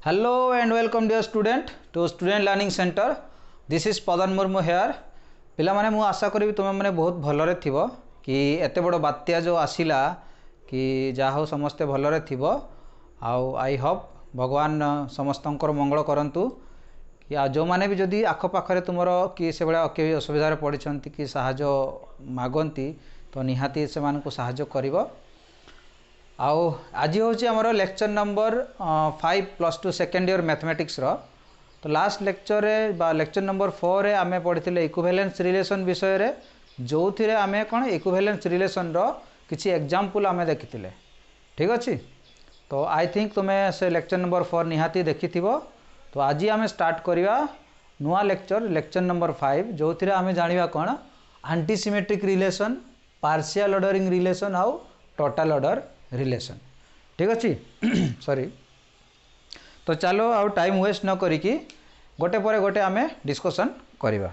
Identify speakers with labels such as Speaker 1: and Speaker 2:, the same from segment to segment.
Speaker 1: Hello and welcome dear student to Student Learning Center. This is Padan Murmu here. पिला माने मु आशा करी तुम मैंने बहुत भलरे थिबो कि एते बड़ बात्या जो आसिला कि जा हो समस्ते भलरे थिबो आउ आई होप भगवान समस्तंकर मंगल करंतु कि जो माने भी जदी आख पाखरे तुमर कि से बड़ा के असुविधा पड़िछंती कि सहाय्य मागंती तो निहाती से मान को सहाय्य करिवो। आउ आज हूँ आमर lecture number 5 +2 second year mathematics रो। तो लास्ट लेक्चर रे बा लेक्चर नंबर 4 रे आमे पढ़िथिले इक्विवेलेंस रिलेशन विषय रे जो थिरे आमे कोन इक्विवेलेंस रिलेशन रो किछि एग्जांपल आमे देखिथिले। ठीक अछि तो आई थिंक तुमे से लेक्चर नंबर 4 निहाती देखिथिबो। तो आज आमे स्टार्ट करिवा नुआ लेक्चर नंबर 5 जो थिरे आमे जानिबा कोन antisymmetric relation, partial ordering relation आउ टोटल ऑर्डर रिलेशन। ठीक अच्छे सॉरी। तो चलो आउ टाइम वेस्ट न करिकी गोटे पर गोटे आमे डिस्कशन करिबा।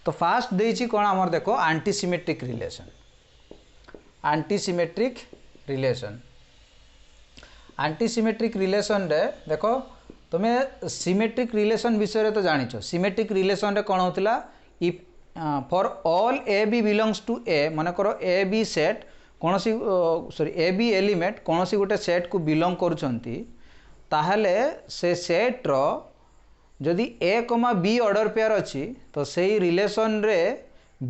Speaker 1: तो फास्ट देइछि कोन हमर देखो antisymmetric relation. Antisymmetric relation antisymmetric relation रे देखो तुमे सिमेट्रिक रिलेशन विषय रे तो जानिछो। सिमेट्रिक रिलेशन रे कोन होतिला if for all A B belongs to A माने करो ए बी सेट कौन सी सॉरी ए बी एलिमेंट कौन सी गोटे सेट को बिलोंग करुचंती ताहले से सेट रो जदि ए कमा बी ऑर्डर पेयर अच्छी तो सही रिलेशन रे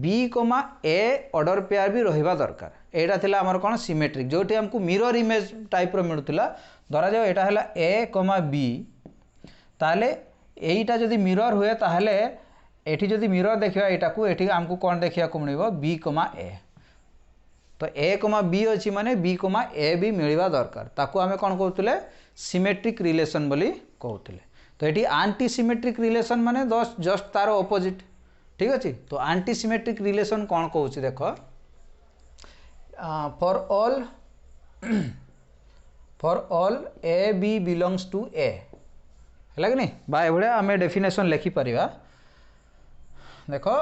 Speaker 1: बी कमा ए ऑर्डर पेयर भी रहिबा दरकार। एटा थिला हमर कोन सिमेट्रिक जोटी हमको मिरर इमेज टाइप रो मिलुतिला। धरा जाओ एटा हला ए कमा बी ताहले एटा जदि मिरर हुए ताहले एठी जदि मिरर देखिबा एटा को एठी हमको कोन देखिया को मिलिबो बी कमा ए। तो ए कमा बी अच्छी माने बी कमा ए भी मिलवा दरकार ताकू आमे कौन कहते सिमेट्रिक रिलेशन बोली कहते। तो ये आंटी सिमेट्रिक रिलेशन माने जस्ट तार ऑपोजिट। ठीक अच्छे तो आंटी सिमेट्रिक रिलेशन कौन कहूँ देखो for all A B belongs to A है कि नहीं बा ए भाया आम डेफिनेशन लिखि परिबा। देखो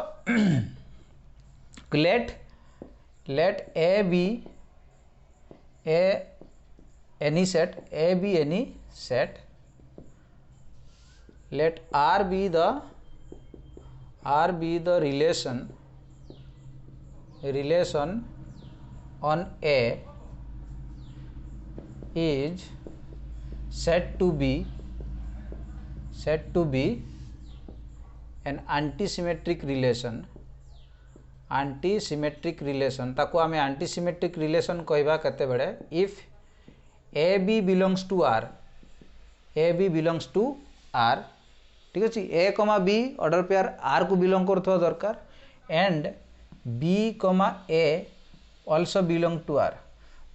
Speaker 1: let A be any set, A be any set, let R be the relation on A is said to be an antisymmetric relation। Antisymmetric relation ताको आमे antisymmetric relation कहबा केते बेडे if A B belongs to R, A B belongs to R. ठीक अछि A comma B order pair R को belong करथो दरकार and B comma A also belong to R.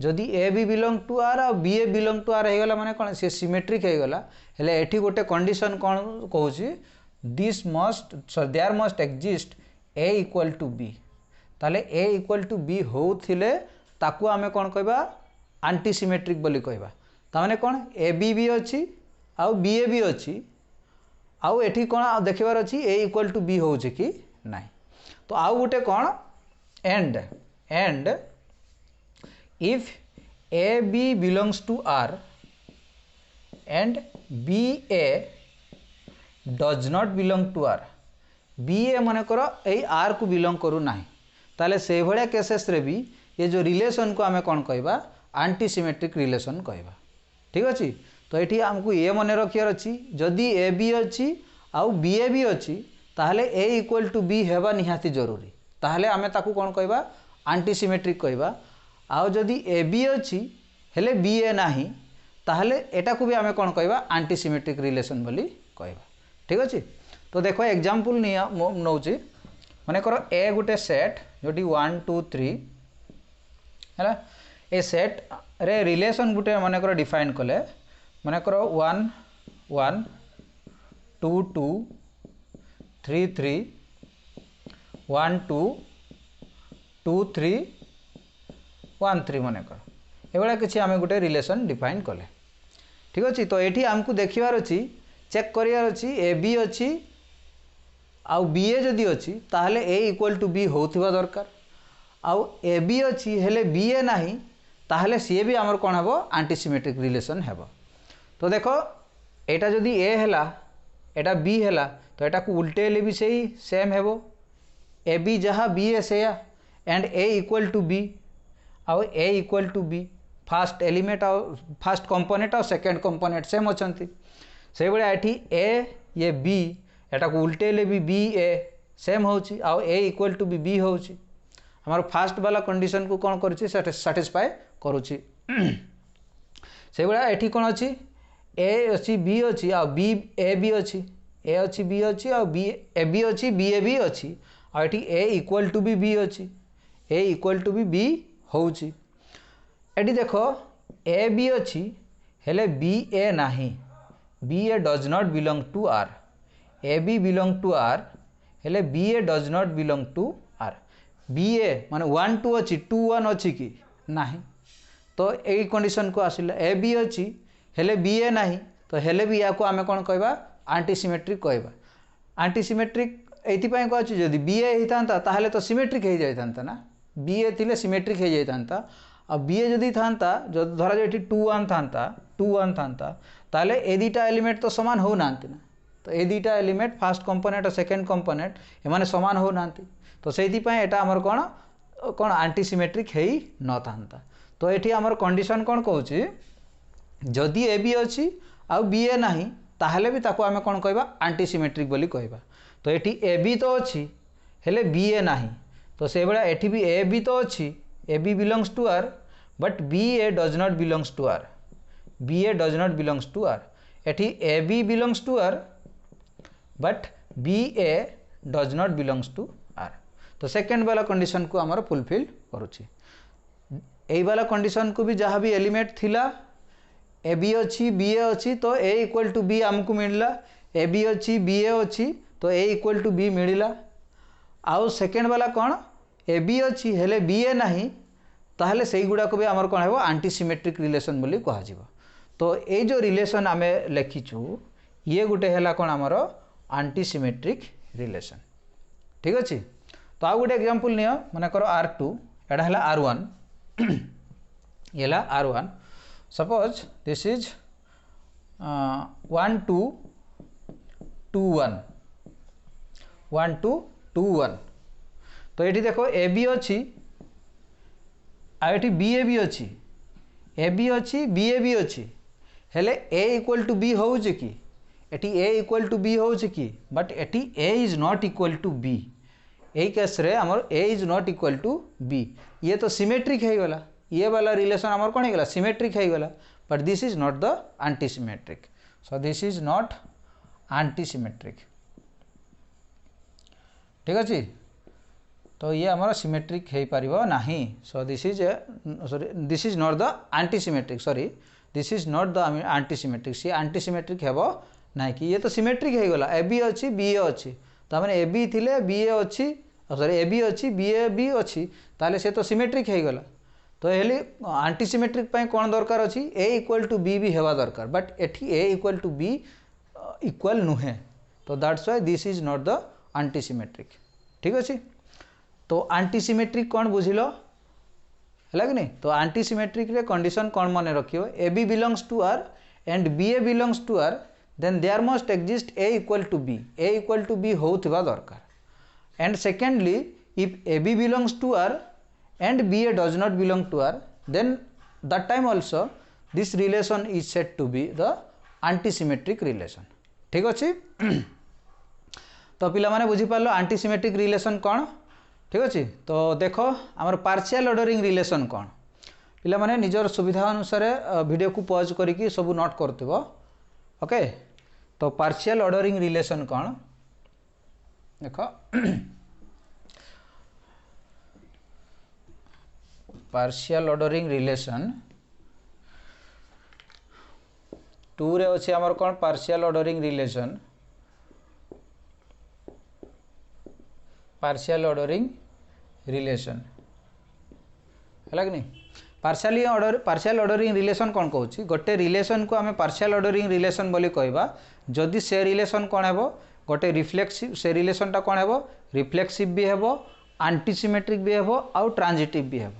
Speaker 1: जदि A B belong to R और B A belong to R हे गला माने कोन से सिमेट्रिक हे गला। हेले एठी गोटे कंडीशन कोन कहूची this must there must exist A equal to B. ताले ए इक्वल टू बी होथिले ताकू आमे कोन कहबा एंटीसिमेट्रिक बोली कहबा। ता माने कोन ए बी भी अछि आउ बी ए भी अछि आउ एठी कोन देखिबार अछि ए इक्वल टू बी होउछ कि नाही। तो आउ गोटे कोन and if A B belongs to R and B A does not belong to R, B A मन कर ए आर को बिलोंग करू नाही ताले से भलिया केसेस रे भी ये जो रिलेशन को आमे कोन कहबा एंटीसिमेट्रिक रिलेशन कहबा। ठीक अछि तो एठी हमको ए मन रखियार अछि जदि ए बी अछि आउ बी ए भी अछि ताहले ए इक्वल टू बी हेबा निहाती जरूरी ताहले आमे ताकू कोन कहबा एंटीसिमेट्रिक कहबा। आउ जदि ए बी अछि हेले बी ए नाही ताहले एटा को भी आमे कोन कहबा एंटीसिमेट्रिक रिलेशन बोली कहबा। ठीक अछि तो देखो एग्जांपल निया नौची माने करो ए गुटे सेट जोटी 1 2 3 है ए सेट रे रिलेशन गुटे माने करो डिफाइन कले माने करो 1 1 2 2 3 3 1 2 2 3 1 3 माने करो एबेला किछि आमे गुटे रिलेशन डिफाइन कले। ठीक अछि तो एठी हमकु देखिबार अछि चेक करियार अछि ए बी अछि आउ बी ए जदि अच्छी ताहले ए इक्वल टू बी होथिबा दरकार आउ ए बी अच्छी हेले बी ए नाही ताहले सी भी आमर कौन हेबो एंटीसिमेट्रिक रिलेशन हेबो। तो देखो एटा जदि ए हैला एटा बी हैला तो एटा को उल्टेले भी सही सेम हेबो ए बी जहाँ बी ए से and A equal to B आउ A equal to B first element आउ फास्ट कंपोनेंट आउ सेकंड कंपोनेंट सेम अछंती से बळे एठी ए ये बी एटा को उल्टेले भी बी ए सेम होची आउ ए इक्वल टू बी होची हमार फास्ट वाला कंडीशन को कौन करूची सैटिस्फाई करूची से बळे एठी कोन अछि ए अछि बी अछि आ बी ए बी अछि ए अछि बी अछि आ बी ए बी अछि बी ए बी अछि आ एठी ए इक्वल टू बी अछि ए इक्वल टू बी होउची एठी देखो ए बी अछि हेले बी ए नाही B A does not belong to R A B belong to R हेले B A does not belong to R B A माने 1 2 अछि 2 1 अछि कि नाही तो यही कंडीशन को आसिला ए बी अछि हेले बी ए नाही तो हेले भी या को आमे कोन कहबा एंटीसिमेट्रिक कहबा एंटीसिमेट्रिक एथि पय को अछि जदी बी ए हितांता ताहले तो सिमेट्रिक हे जायतांता ना बी ए थिले सिमेट्रिक हे जायतांता आ बी ए जदी थांता जो धरा जे एठी 2 1 थांता ताहले ए दुटा एलिमेंट तो समान हो नांती ना तो ए दुटा एलिमेंट फर्स्ट कंपोनेंट और सेकंड कंपोनेंट ए माने समान हो नांती तो सेथि पय एटा हमर कोन कोन एंटीसिमेट्रिक हेई न थांता तो एठी हमर कंडीशन कोन कहूची जदि ए बी अच्छी आउ बी ए नाही ताहले भी ताको आमे कोन कहबा एंटीसिमेट्रिक बोली कहबा तो एठी ए बी तो अच्छी हेले बी ए नाही तो से बेला एठी भी ए बी तो अच्छी A B belongs to R but B A does not belongs to R B A does not belongs to R एठी A B belongs to R but B A does not belongs to R तो second वाला condition को हमर fulfil करूची एई वाला condition को भी जहाँ भी एलिमेंट थिला ए बी अच्छी बी ए अच्छी तो ए इक्वल टू बी आमको मिलला ए बी अच्छी बी ए अच्छी तो ए इक्वल टू बी मिलला आउ सेकेंड वाला कौन ए बी अच्छी हेले बी ए नाही ताहले सेई गुडा को भी हमर कोन हेबो एंटीसिमेट्रिक रिलेशन बोली कहा जिवो तो ए जो रिलेशन आमे लेखिचु ये गुटे हैला कोन हमर एंटीसिमेट्रिक रिलेशन ठीक अछि तो आ गुटे एग्जांपल नियो माने करो R2 एडा हैला R1 येला R1 suppose this is 1 2 2 1 1 2 2 1 तो ये देखो ए बी अच्छी आठी बी ए बी अच्छी ए बी अच्छी बी ए बी अच्छी हेले ए इक्वल टू बी हो कि एटी ए इक्वल टू बी हो कि बट एटी A is not equal to B यही केस रे हमर A is not equal to B ये तो सिमेट्रिक है गला ये वाला रिलेशन हमर कोन है गला सिमेट्रिक है गला but this is not the antisymmetric so this is not antisymmetric ठीक अछि तो ये हमारा सिमेट्रिक है पारिबो नाही so this is sorry this is not the antisymmetric sorry this is not the antisymmetric see antisymmetric हेबो नाही कि ये तो सिमेट्रिक है गला ए बी अछि बी ए अछि त माने ए बी थिले बी ए अछि सॉरी ए बी अछि बी ए बी अछि ताले से तो सिमेट्रिक है गला तो हेली एंटीसिमेट्रिक पय कोन दरकार अछि ए इक्वल टू बी भी हेबा दरकार बट एठी ए इक्वल टू बी इक्वल नुहे तो that's why this is not the antisymmetric ठीक अछि तो एंटीसिमेट्रिक कौन बुझिलो है कि नहीं तो एंटीसिमेट्रिक रे कंडीशन कौन मन रखियो A B belongs to R and B A belongs to R then there must exist A equal to B होउथिबा दरकार and secondly if A B belongs to R and B A does not belong to R then that time also this relation is said to be the antisymmetric relation ठीक अछि तो पिला माने बुझी पारलो antisymmetric relation कौन ठीक अच्छे तो देख आमर पार्शियल ऑर्डरिंग रिलेशन कौन पिला माने निजर सुविधा अनुसार वीडियो को पॉज करके सब नोट करथिबो ओके तो पार्शियल ऑर्डरिंग रिलेशन कौन देख पार्शियल ऑर्डरिंग रिलेशन 2 रे अछि आमर कौन partial ordering relation partial ordering relation है कि नहीं पार्शियल ऑर्डरिंग रिलेशन कौन कहूँ गोटे रिलेशन को आम पार्शियल ऑर्डरिंग रिलेशन बोली कहबा जदि से रिलेशन कौन है गोटे रिफ्लेक्सिव से रिलेशनटा कौन है रिफ्लेक्सिव भी है एंटीसिमेट्रिक भी है आउ ट्रांजिटिव भी है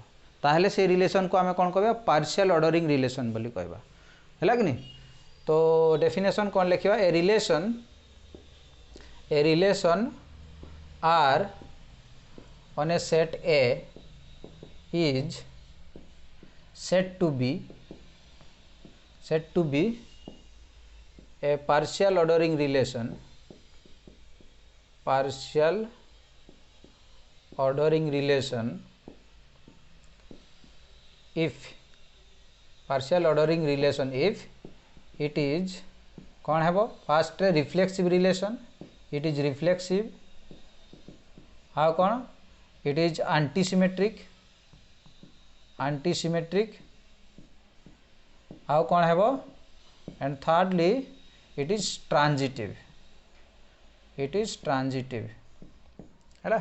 Speaker 1: ताहले से रिलेशन को आम कौन कहबा पार्शियल ऑर्डरिंग रिलेशन बोली कहबा है कि नहीं तो डेफिनेशन कौन लिखा a relation R on a set A is said to be a partial ordering relation if it is कौन है fast reflexive relation it is reflexive how कौन it is antisymmetric हाउ कौन है and thirdly it is transitive है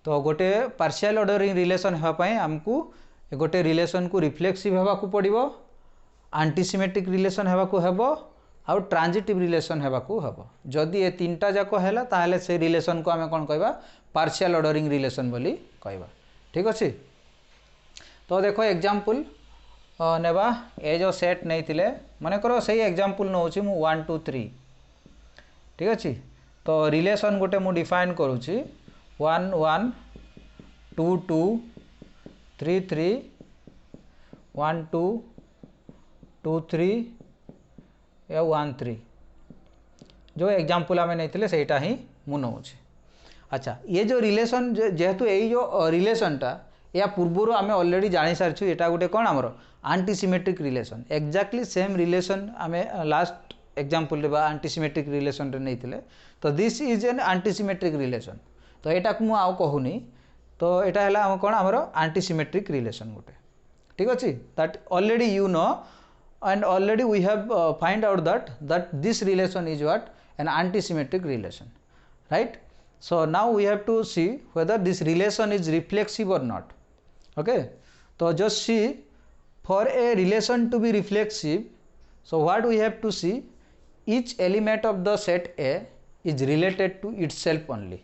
Speaker 1: तो गोटे partial ordering relation होगापाई आमको गोटे रिलेशन को रिफ्लेक्सिव होगाकू पड़िबो आंटीसिमेट्रिक रिलेशन होगाकू हेबो आउ ट्रांजिटिव रिलेशन होगाकू हेबो जदि ए तीनटा जाक हैला ताहले से रिलेशन को आमे कोन कहबा पार्शियल ऑर्डरिंग रिलेशन बोली कहबा ठीक अछि। तो देखो एग्जांपल नेबा ए जो सेट नहीं थिले माने करो सही एग्जांपल नउची मु 1 2 3 ठीक अछि। तो रिलेशन गोटे मु डिफाइन करूची 1 1 2 2 3 3 1 2 2 3 या 1 3 जो एग्जांपल आमे नहीं थिले सेटा ही मु नउची। अच्छा ये जो रिलेशन जेहेतु यही जो रिलेशनटा या पूर्वर आम ऑलरेडी जानी सारी एटा गोटे कौन आमर आंटीसिमेट्रिक रिलेशन एक्जाक्टली सेम रिलेशन आम लास्ट एग्जांपल आंटीसिमेट्रिक रिलेशन रे नहीं तो दिस इज एन आंटीसिमेट्रिक रिलेशन तो यहाँ को मुझे कहूनी तो यहाँ है कौन आमर आंटीसिमेट्रिक रिलेशन गोटे ठीक अच्छे that already you know and already we have find out that this relation is what an antisymmetric relation, right? So now we have to see whether this relation is reflexive or not. Okay, so just see for a relation to be reflexive, so what we have to see each element of the set A is related to itself only.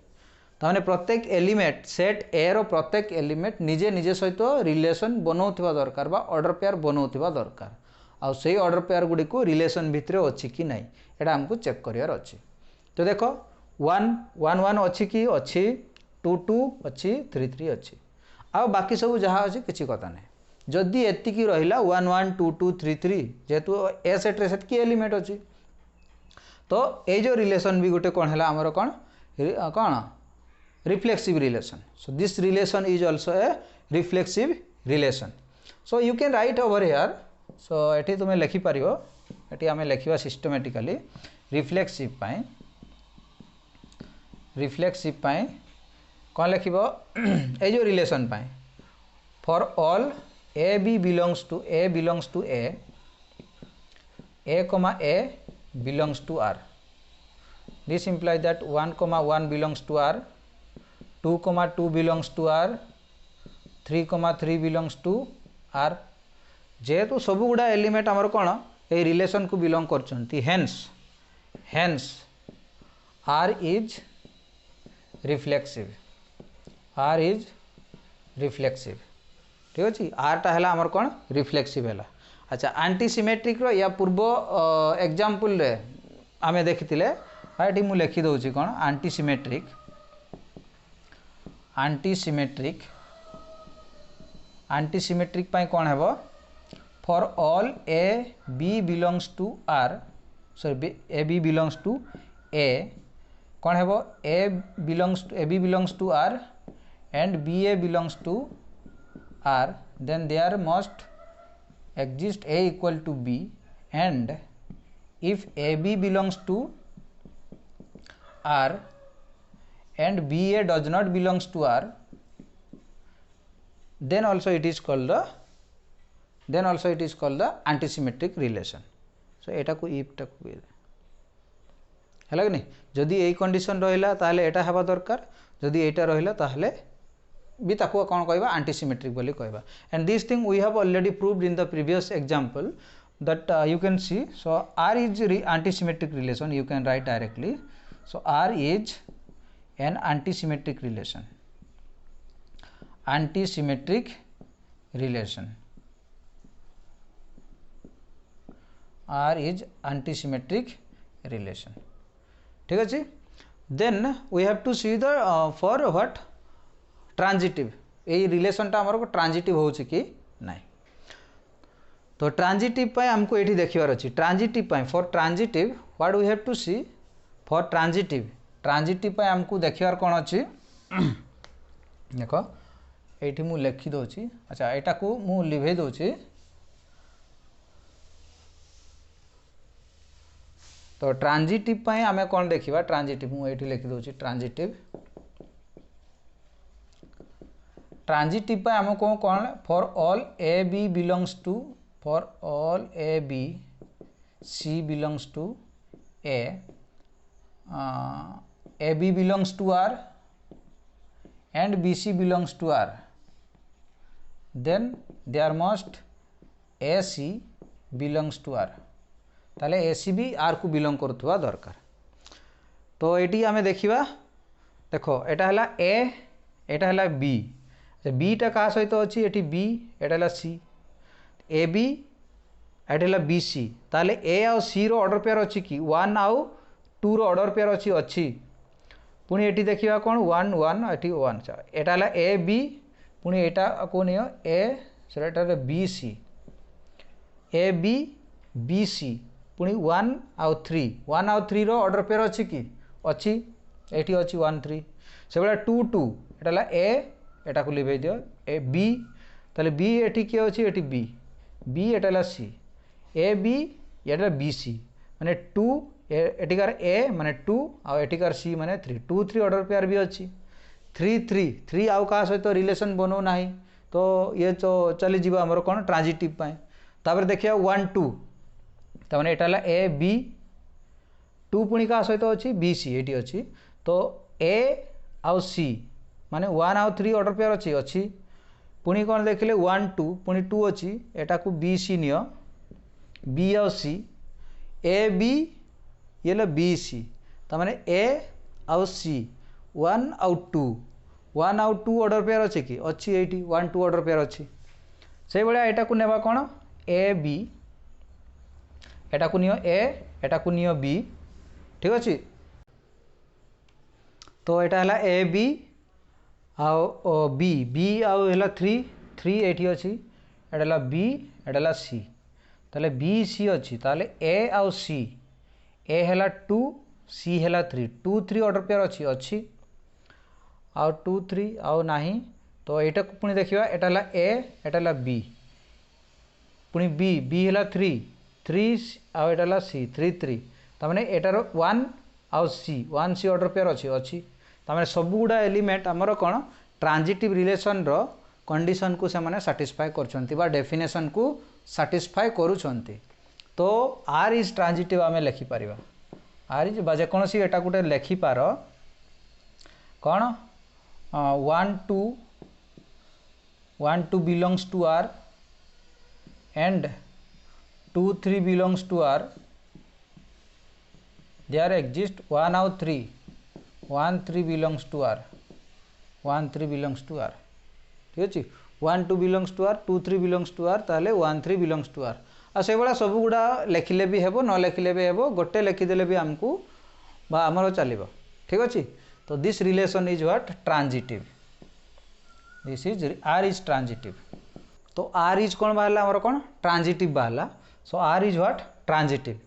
Speaker 1: ताने प्रत्येक element set ए रो प्रत्येक element निजे निजे सहित relation बनाउथिबा दरकार बा order pair बनाउथिबा दरकार आ से ऑर्डर पेयर गुडी को रिलेशन भितर अच्छी कि नहीं एटा हमको चेक करियार अच्छी। तो देखो 1 1 1 अच्छी कि अच्छी 2 2 अच्छी 3 3 अच्छी आ बाकी सब जहाँ अच्छी किसी कथा नहीं जदि एतिकी रहिला 1 1 2 2 3 3 जेहेतु ए सेट रे सेट की एलिमेंट अच्छी तो ये जो रिलेशन भी गोटे कौन है आमर कौन कौन reflexive relation. So this relation is also a reflexive relation. So you can write over here so eighty तुम्हें लिखिपर ये आम लिखा सिस्टमेटिकली रिफ्लेक्सिव कौन लिख ए जो relation for all A B belongs to A belongs to R this implies that 1 1 belongs to R 2 2 belongs to R 3 3 belongs to R जेहेतु सब गुड़ा एलिमेंट आमर कौन ये रिलेशन को बिलोंग करछंती हेन्स आर इज रिफ्लेक्सिव ठीक अच्छे आरटा है आमर कौन रिफ्लेक्सिव है। अच्छा आंटीसिमेट्रिक रो या पूर्व एग्जांपल रे आमे देखी ये मुझे लिखी दूसरी कौन आंटीसिमेट्रिक कौन है for all A B belongs to R sorry A B belongs to A कौन है A B belongs to R and B A belongs to R then there must exist A equal to B and if AB belongs to R and BA does not belongs to R then also it is called the antisymmetric relation. So एटा को if टा को है कि नहीं जदि यही condition रहिला ताहले एटा हेबा दरकार जदि एटा रहिला ताहले भी ताको कौन कहबा antisymmetric बोली कहबा and this thing we have already proved in the previous example that you can see. So R is antisymmetric relation you can write directly. So R is an antisymmetric relation R is antisymmetric relation. ठीक अच्छे. Then we have to see the for what transitive. ये relation टा हमर को transitive होछि कि नहीं. तो ट्रांजिटिव पाए हमको एठी देखिबार अछि. ट्रांजिटिव पाए for transitive what we have to see for transitive. Transitive पाए हमको देखिबार कोन अछि. देखो एठी मु लिखि दोछि. अच्छा एटा को मु लिभे दोछि. तो ट्रांजिटिव पाए आमे कोन देखिबा. ट्रांजिटिव मु एठी लिखि दोछि. ट्रांजिटिव ट्रांजिटिव पाए हम को कोन for all A B belongs to for all A B C belongs to A B belongs to R and BC belongs to R, then there must AC belongs to R. ताले AC भी R को belong करथुवा दरकार. तो eighty आमे देखिबा. देखो एटा हला A एटा हला B. B टा का सहित अछि एटी B एटा हला C. AB एटा हला BC. ताले A और C रो ऑर्डर पेयर अछि कि 1 और 2 रो ऑर्डर पेयर अछि. पुणी एटी देखिबा कोन 1 1 एटी 1 एटा हला ए बी. पुणी एटा को नियो ए सेटा B C A B B C. पुणी 1 और 3 रो ऑर्डर पेयर अछि कि अछि एटी अछि 1 3. से बेला 2 2 एटा हला ए एटा को लिभे दियो ए बी. ताले बी एटी के अछि एटी बी बी एटा हला सी A B Etah B C माने 2 एटिकार ए माने 2 और एटिकार सी माने 3. 2 3 ऑर्डर पेयर भी अच्छी. 3 3 3 आउ का सहित रिलेशन बनो नाही. तो ये तो चली जीवा हमर कोन ट्रांजिटिव पाए. तापर देखिया 1 2 त माने एटाला ए बी 2 पुणी का सहित अछि बी सी एटी अछि. तो ए आउ सी माने 1 और 3 ऑर्डर पेयर अछि. पुणी कोन देखिले 1 2 पुणी 2 अछि एटा को बी सी नियो बी और सी ए बी ये ला बी सी. तमाने ए आउ सी 1 और 2 1 और 2 ऑर्डर पेयर अछि कि अछि एटी 1 2 ऑर्डर पेयर अछि. से बळा एटा को नेबा कोन ए बी एटा को नियो ए एटा को नियो बी. ठीक अछि. तो एटा हला ए बी आउ बी बी आउ हला 3 3 एटी अछि. एटा हला बी एटा हला सी. ताले बी सी अछि. ताले ए आउ सी ए हेला 2 सी हेला 3 2 3 ऑर्डर पेयर अछि आउ 2 3 आउ नाही. तो एटा को पुणी देखिबा एटा हला ए एटा हला बी. पुणी बी बी हेला 3 3 आउ एटा हला सी 3 3. त माने एटारो 1 आउ सी 1 सी ऑर्डर पेयर अछि. त माने सब गुडा एलिमेंट हमर कोन ट्रांजिटिव रिलेशन रो कंडीशन को से माने सैटिस्फाई करछंती बा डेफिनेशन को सैटिस्फाई करूछंती. तो आर इज ट्रांजिटिव आमे लिखि परिबा. आर इज बाजे कोन सी एटा गुटे लिखि पारो कोन 1 2 belongs to R and 2 3 belongs to R. There exist 1 और 3 1 3 belongs to R 1 3 belongs to R. ठीक अछि. 1 2 belongs to R 2 3 belongs to R. ताले 1 3 बिलोंग्स टू आर. आ से बड़ा सब गुडा लिखिले भी हेबो न लिखिले भी हेबो. गोटे लिखिदेले भी हमको बा हमरो चलिबो. ठीक अछि. तो this relation is what transitive. This is R is transitive. तो आर इज कोन बाहला हमरो कोन ट्रांजिटिव बाहला. So R is what transitive.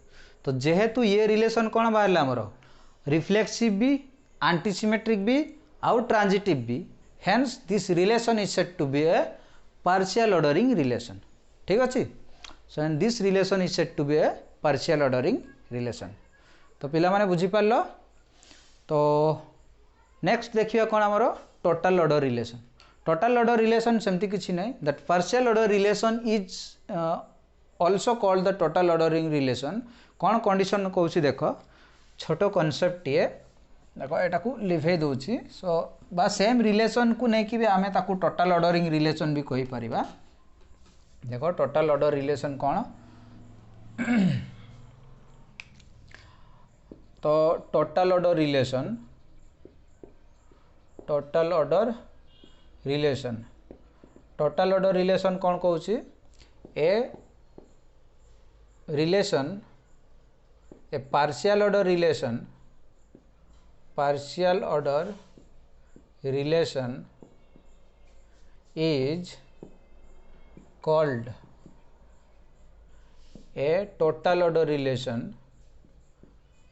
Speaker 1: तो जेहेतु ये रिलेशन कोन बाहला हमरो रिफ्लेक्सिव भी एंटीसिमेट्रिक भी आउ ट्रांजिटिव भी. Hence this relation is said to B a partial ordering relation. ठीक अछि. So and this relation is said to be a partial ordering relation. तो पिला माने बुझी पारलो. तो नेक्स्ट देखिया कोन हमरो total order relation. Total order relation सेमति किछि नै. That partial order relation is also called the total ordering relation. कोन कंडीशन कहउछि देखो छोटो कांसेप्ट ये देखो एटा को लिभे दोछि. सो बा सेम रिलेशन को नै कि भी आमे ताकू टोटल ऑर्डरिंग रिलेशन भी कहि परिबा. देखो टोटल ऑर्डर रिलेशन कौन. तो total order relation total order relation कौन कहूँ ए relation, a partial order relation is called a total order relation.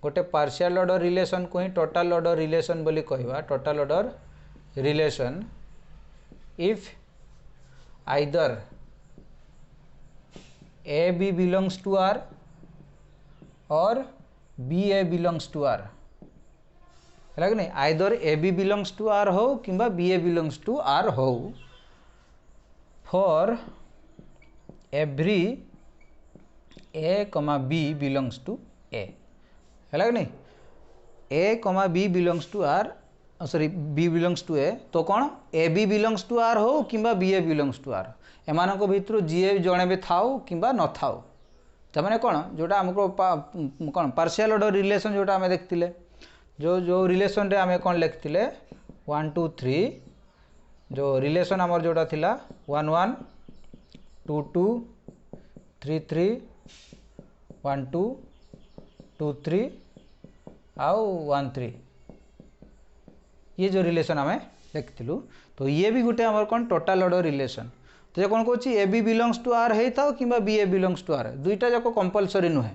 Speaker 1: गोटे पार्शियल ऑर्डर रिलेशन को ही टोटल ऑर्डर रिलेशन बोली कहवा. Total order relation if either A B belongs to R और B A belongs to R है कि नहीं. Either A B belongs to R हो किंबा B A belongs to R हो for every A comma B belongs to A है कि नहीं. A comma B belongs to R sorry B belongs to A तो कौन A B belongs to R हो किंबा B A belongs to R एमान भितर जी जड़े भी थाओ किंबा न थाओ तमें कौन जोटा आमको कौन पार्शियल ऑर्डर रिलेशन जोटा आम देखते जो रिलेशन रे आम कौन लिखते 1 2 3 जो रिलेशन आमर जोटा थिला 1 1 2 2 3 3 1 2 2 3 आउ 1 3 ये जो रिलेशन आम देखलु तो ये भी गोटे आमर कौन टोटल ऑर्डर रिलेशन. तो ये कौन कौन A B belongs to R है था कि B A belongs to R दुईटा जाक कंपलसरी नुहे है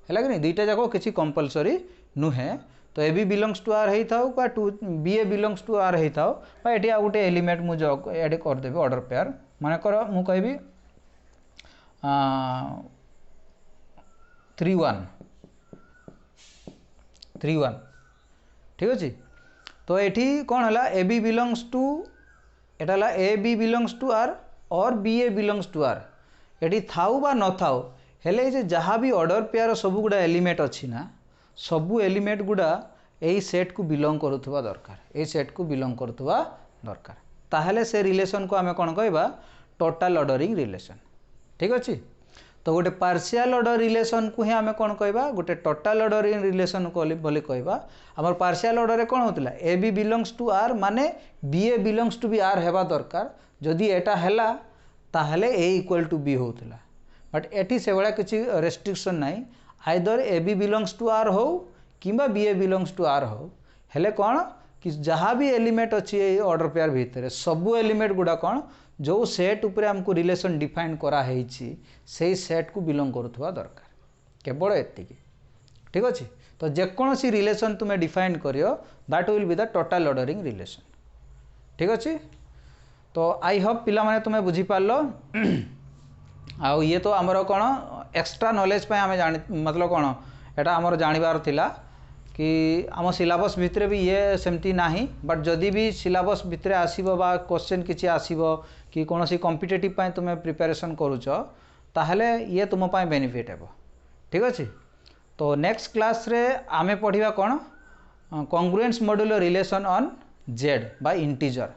Speaker 1: कि नहीं. दुईटा जाक किसी कंपलसरी नुहे तो A B belongs to R है था टू B A belongs to R है था ये आ गोटे एलिमेंट मुझे एड करदेवी ऑर्डर पेयर मानकर मु कहबी 3 1 3 1 ठीक अच्छे. तो ये कौन है ए बी बिलोंग्स टू एटा A B belongs to R और B A belongs to R ये थाऊ बा न थाऊ हेले जे जहाँ भी ऑर्डर पेयर सब गुड़ा एलिमेंट अच्छी ना सबू एलिमेंट गुड़ा यही सेट को बिलोंग करुवा दरकार यही सेट को बिलोंग करुवा दरकार ताहले से रिलेशन को आम कौन कहवा टोटल ऑर्डरिंग रिलेशन. ठीक अच्छे. तो गोटे पार्शियल ऑर्डर रिलेशन को ही आम कौन कहवा गोटे टोटल ऑर्डरिंग रिलेशन को बोली कहवा. आमर पार्शियल ऑर्डर कौन होता A B belongs to R माने B A belongs to B R हेबा दरकार जदि एटा हैला ताहले ए इक्वल टू बी होतला. बट एटी से भाया किसी रेस्ट्रिक्शन नहीं either A B belongs to R हो किंबा B A belongs to R हो हेले कौन कि जहाँ भी एलिमेंट अच्छी ये ऑर्डर पेयर भितर सबू एलिमेंट गुड़ा कौन जो सेट उपरे हमको रिलेशन डिफाइन करा से सेट को बिलोंग करुवा दरकार केवल एतिकी. ठीक अच्छे. तो जेकोसी रिलेशन तुम्हें डिफाइन करियो that will be the total ordering relation. ठीक अच्छे. तो आई होप पिला माने तुम्हें बुझी पारलो. आउ ये तो आमर कौन एक्स्ट्रा नॉलेज पे आम जानी मतलब कौन एटा आमर जानिबार थिला कि आम सिलेबस भितर भी ये सेमती नाही. बट जदि भी सिलेबस भितर आसीबो बा क्वेश्चन किछि आसीबो कि कोनोसी कॉम्पिटिटिव पय तुम्हें प्रिपरेशन करूछ ताहले ये तुम पय बेनिफिट हेबो. ठीक अच्छे. तो नेक्स्ट क्लास रे आमे पढ़िबा कौन congruence modular relation on Z bye integer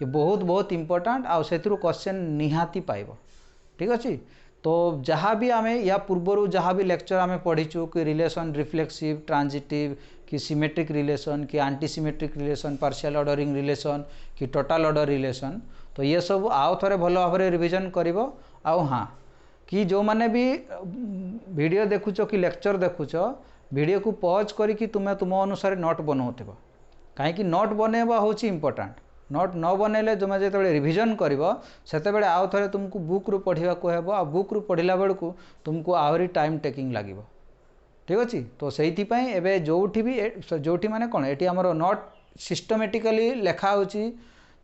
Speaker 1: ये बहुत इंपोर्टेंट आउ से क्वेश्चन निहाती पाइब. ठीक अच्छे. तो जहाँ भी आम या पूर्वर जहाँ भी लेक्चर आम पढ़ीचु कि रिलेशन रिफ्लेक्सिव ट्रांजिटिव कि सिमेट्रिक रिलेशन कि antisymmetric relation partial ordering relation कि टोटल ऑर्डर रिलेशन तो ये सब आउ थे भल भाव रिविजन कर. हाँ कि जो मैंने भी वीडियो देखुच कि लेक्चर देखुच वीडियो को पॉज करी तुम्हें तुम अनुसार नोट बनाऊब कहीं नोट बनवा हूँ इम्पोर्टाट. नोट न बनइले तुम्हें जो रिविजन कर से आउ थे तुमको बुक रू पढ़ा को हेब आ बुक रू पढ़ला बेलू तुमको आहरी टाइम टेकिंग लगे. ठीक अच्छे. तो से एवं जो भी माने कौन ये आमर नोट सिस्टमेटिकली लिखा हो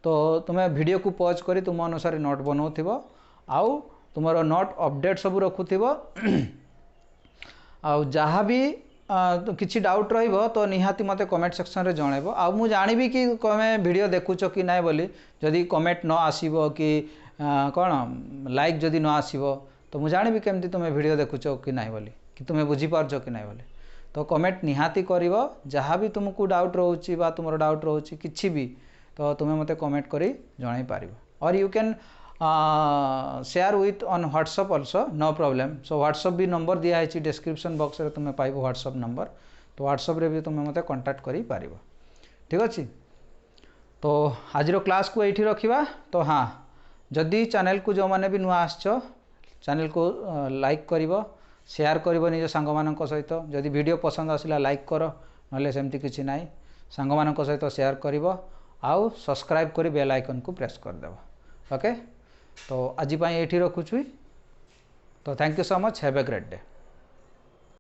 Speaker 1: तो तुम्हें वीडियो को पॉज करी तुम अनुसार नोट बनाऊब आउ तुम नोट अपडेट सब रखुव आ जहाँ भी तो किसी डाउट रहिबो तो निहाती मते कमेंट सेक्शन रे जणेबो आ मु जानिबी कि तमे वीडियो देखुछ कि नाय बोली जदि कमेंट न आसीबो कि कोन लाइक जदि न आसीबो तो मु जानिबी केमती तमे वीडियो देखुछ कि नाय बोली कि तुमे बुझी पारछो कि नाय बोली. तो कमेंट निहाती करिवो जहाँ भी तुमको डाउट रहउची बा तुमरो डाउट रहउची किछि भी तो तुमे मते कमेंट करी जणाई पारिबो और you can share with on WhatsApp also no problem. So WhatsApp भी नंबर दिया है डिस्क्रिप्शन बॉक्स रे तुम्हें पाइबो व्हाट्सएप नंबर तो व्हाट्सएप रे भी तुम्हें मते कांटेक्ट करी पारिबो. ठीक अच्छे. तो आज क्लास को ये रखा. तो हाँ जदि चैनल को जो मैंने भी नुआ आसछ चैनल को लाइक करिवो शेयर कर निज सांग सहित जदि वीडियो पसंद आसला लाइक कर ना सेमती किसी ना सांग सहित शेयर कर आउ सब्सक्राइब कर बेल आइकन को प्रेस करदेव ओके। तो आज ये रखुच्छी तो thank you so much have a great day.